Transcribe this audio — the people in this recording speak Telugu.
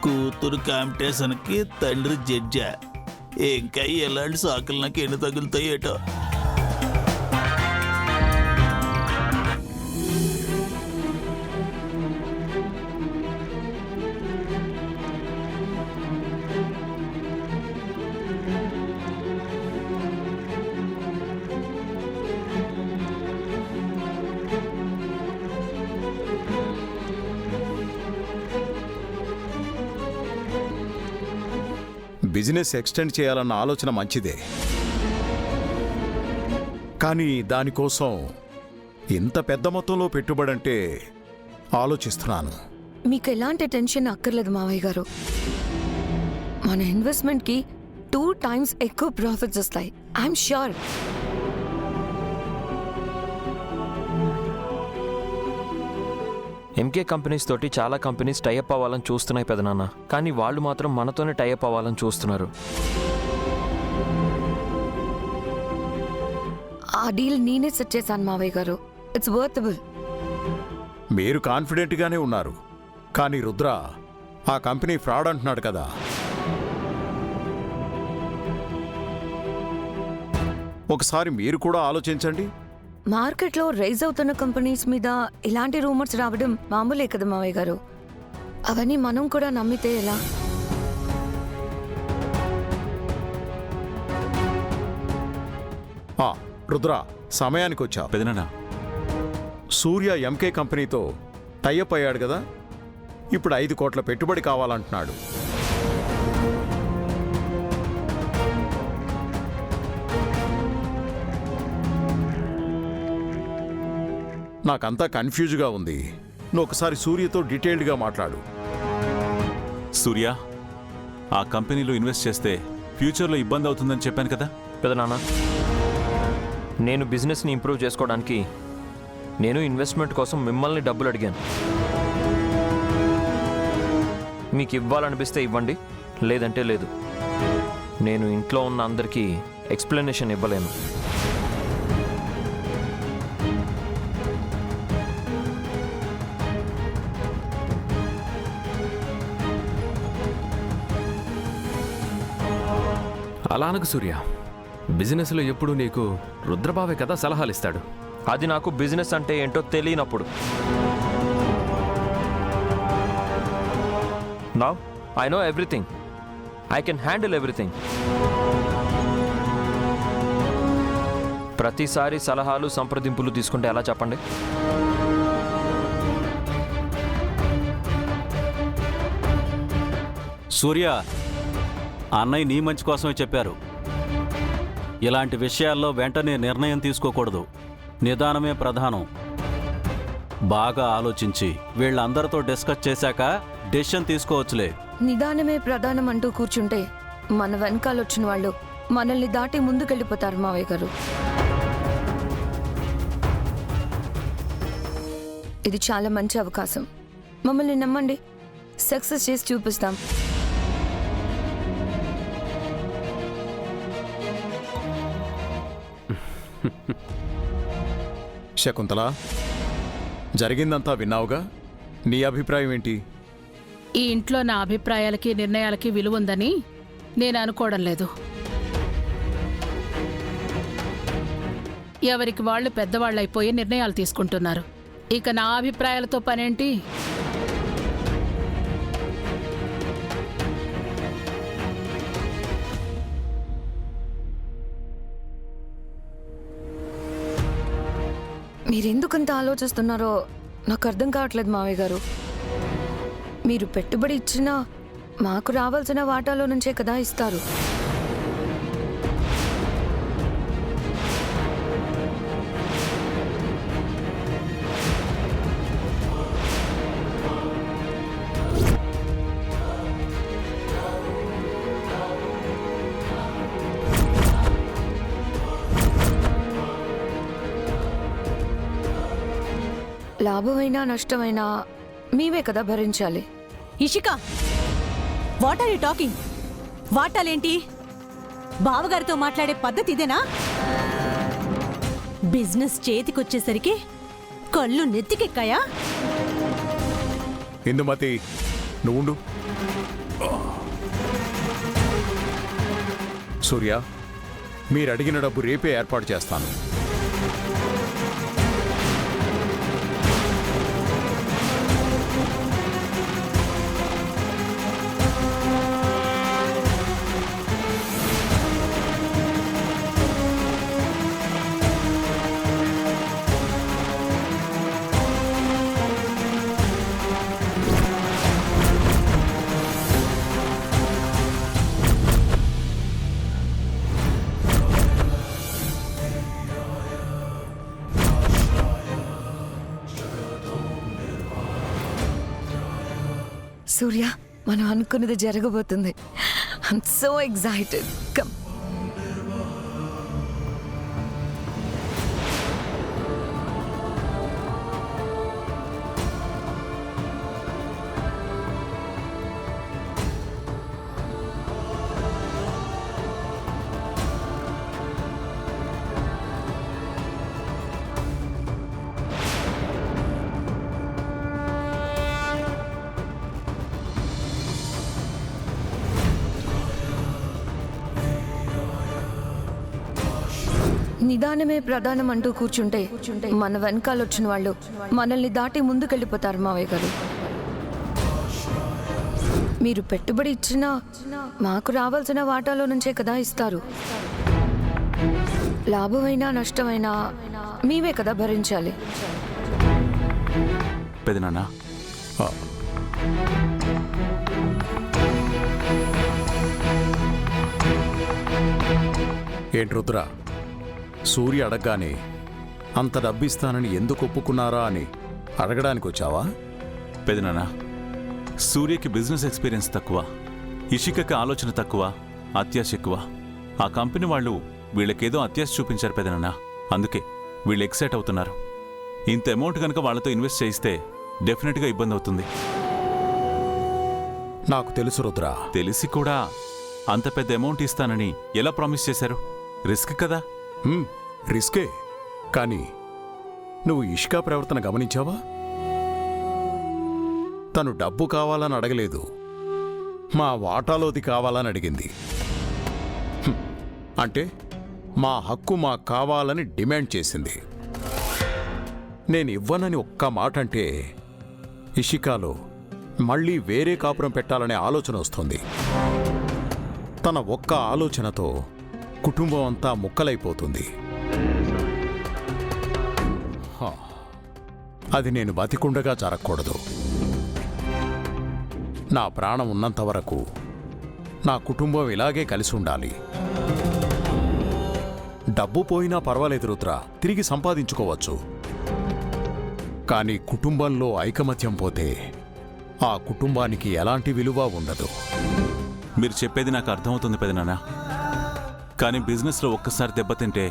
కూతురు కాంపిటీషన్కి తండ్రి జడ్జా. ఇంకా ఎలాంటి సాకులు నాకు ఎన్ని తగులుతాయేటో. బిజినెస్ ఎక్స్టెండ్ చేయాలన్న ఆలోచన మంచిదే, కానీ దానికోసం ఇంత పెద్ద మొత్తంలో పెట్టుబడంటే ఆలోచిస్తున్నాను. మీకు ఎలాంటి టెన్షన్ అక్కర్లేదు మావయ్య గారు. మన ఇన్వెస్ట్మెంట్కి 2 times ఎక్కువ ప్రాఫిట్స్ వస్తాయి. I'm sure. ఎంకే కంపెనీస్ తోటి చాలా కంపెనీస్ టైఅప్ అవ్వాలని చూస్తున్నాయి పెదనాన్న, కానీ వాళ్ళు మాత్రం మనతోనే టైఅప్ అవ్వాలని చూస్తున్నారు. ఆ డీల్ నేనే సెట్ చేశాను మావయ్య గారు. It's worthable. మీరు కాన్ఫిడెంట్గానే ఉన్నారు, కానీ రుద్ర ఆ కంపెనీ ఫ్రాడ్ అంటున్నాడు కదా. ఒకసారి మీరు కూడా ఆలోచించండి. మార్కెట్లో రైజ్ అవుతున్న కంపెనీస్ మీద ఇలాంటి రూమర్స్ రావడం మామూలే కదా మావయ్య గారు. అవన్నీ మనం కూడా నమ్మితే ఎలా? రుద్ర, సమయానికి వచ్చా. పెదనాన్న, సూర్య ఎంకే కంపెనీతో టైఅప్ అయ్యాడు కదా, ఇప్పుడు 5 కోట్ల పెట్టుబడి కావాలంటున్నాడు. నాకంతా కన్ఫ్యూజ్గా ఉంది. నువ్వు ఒకసారి సూర్యతో డీటెయిల్డ్గా మాట్లాడు. సూర్య, ఆ కంపెనీలో ఇన్వెస్ట్ చేస్తే ఫ్యూచర్లో ఇబ్బంది అవుతుందని చెప్పాను కదా. పెదనాన్న, నేను బిజినెస్ని ఇంప్రూవ్ చేసుకోవడానికి నేను ఇన్వెస్ట్మెంట్ కోసం మిమ్మల్ని డబ్బులు అడిగాను. మీకు ఇవ్వాలనిపిస్తే ఇవ్వండి, లేదంటే లేదు. నేను ఇంట్లో ఉన్న అందరికీ ఎక్స్ప్లెనేషన్ ఇవ్వలేను. అలా అనకు సూర్య. బిజినెస్లో ఎప్పుడు నీకు రుద్రబావే కదా సలహాలు ఇస్తాడు. అది నాకు బిజినెస్ అంటే ఏంటో తెలియనప్పుడు. Now I know everything. I can handle everything. ప్రతిసారి సలహాలు సంప్రదింపులు తీసుకుంటే ఎలా చెప్పండి? సూర్య, అన్నయ్య నీ మంచి కోసమే చెప్పారు. ఇలాంటి విషయాల్లో వెంటనే నిర్ణయం తీసుకోకూడదు. నిదానమే ప్రధానం. బాగా ఆలోచించి వీళ్ళందరితో డిస్కస్ చేశాక డెసిషన్ తీసుకోవచ్చులే. నిదానమే ప్రధానం అంటూ కూర్చుంటే మన వెనకాలొచ్చిన వాళ్ళు మనల్ని దాటి ముందుకెళ్ళిపోతారు మావయ్య గారు. ఇది చాలా మంచి అవకాశం. మమ్మల్ని నమ్మండి, సక్సెస్ చేసి చూపిస్తాం. శకుంతల, జరిగిందంతా విన్నావుగా, నీ అభిప్రాయం ఏంటి? ఈ ఇంట్లో నా అభిప్రాయాలకి నిర్ణయాలకి విలువ ఉందని నేను అనుకోవడం లేదు. ఎవరికి వాళ్ళు పెద్దవాళ్ళైపోయి నిర్ణయాలు తీసుకుంటున్నారు. ఇక నా అభిప్రాయాలతో పనేంటి? మీరెందుకంత ఆలోచిస్తున్నారో నాకు అర్థం కావట్లేదు మావయ్య గారు. మీరు పెట్టుబడి ఇచ్చినా మాకు రావాల్సిన వాటాలో నుంచే కదా ఇస్తారు. లాభమైనా నష్టమైనా మేమే కదా భరించాలి. Ishika, what are you talking? వాటాలేంటి? బావగారితో మాట్లాడే పద్ధతి ఇదేనా? బిజినెస్ చేతికొచ్చేసరికి కళ్ళు నెత్తికెక్కాయా? ఇందుమతి, నువ్వుండు. సూర్య, మీరు అడిగిన డబ్బు రేపే ఏర్పాటు చేస్తాను. సూర్య, మనం అనుకున్నది జరగబోతుంది. I'm so excited. కమ్. నిదానమే ప్రధానం అంటూ కూర్చుంటే మన వెనకాల వచ్చిన వాళ్ళు మనల్ని దాటి ముందుకెళ్ళిపోతారు మావయ్య గారు. మీరు పెట్టుబడి ఇచ్చినా మాకు రావాల్సిన వాటాలో నుంచే కదా ఇస్తారు. లాభమైనా నష్టమైనా మేమే కదా భరించాలి. పెదనాన్న, ఏంటి రుద్ర, సూర్య అడగగానే అంత డబ్బిస్తానని ఎందుకు ఒప్పుకున్నారా అని అడగడానికి వచ్చావా? పెదనాన్న, సూర్యకి బిజినెస్ ఎక్స్పీరియన్స్ తక్కువ, ఇషికకి ఆలోచన తక్కువ, అత్యాశ ఎక్కువ. ఆ కంపెనీ వాళ్ళు వీళ్ళకేదో అత్యాశ చూపించారు పెదనాన్న. అందుకే వీళ్ళు ఎక్సైట్ అవుతున్నారు. ఇంత అమౌంట్ కనుక వాళ్ళతో ఇన్వెస్ట్ చేయిస్తే డెఫినెట్గా ఇబ్బంది అవుతుంది. నాకు తెలుసు రుద్ర. తెలిసి కూడా అంత పెద్ద అమౌంట్ ఇస్తానని ఎలా ప్రామిస్ చేశారు? రిస్క్ కదా. రిస్కే, కానీ నువ్వు ఇష్కా ప్రవర్తన గమనించావా? తను డబ్బు కావాలని అడగలేదు, మా వాటాలోది కావాలని అడిగింది. అంటే మా హక్కు మాకు కావాలని డిమాండ్ చేసింది. నేను ఇవ్వనని ఒక్క మాట అంటే ఇషికాలో మళ్ళీ వేరే కాపురం పెట్టాలనే ఆలోచన వస్తుంది. తన ఒక్క ఆలోచనతో కుటుంబం అంతా ముక్కలైపోతుంది. అది నేను బతికుండగా జరగకూడదు. నా ప్రాణం ఉన్నంత వరకు నా కుటుంబం ఇలాగే కలిసి ఉండాలి. డబ్బు పోయినా పర్వాలేదు రుద్ర, తిరిగి సంపాదించుకోవచ్చు. కానీ కుటుంబంలో ఐకమత్యం పోతే ఆ కుటుంబానికి ఎలాంటి విలువ ఉండదు. మీరు చెప్పేది నాకు అర్థమవుతుంది పెదనాన్న, కానీ బిజినెస్లో ఒక్కసారి దెబ్బతింటే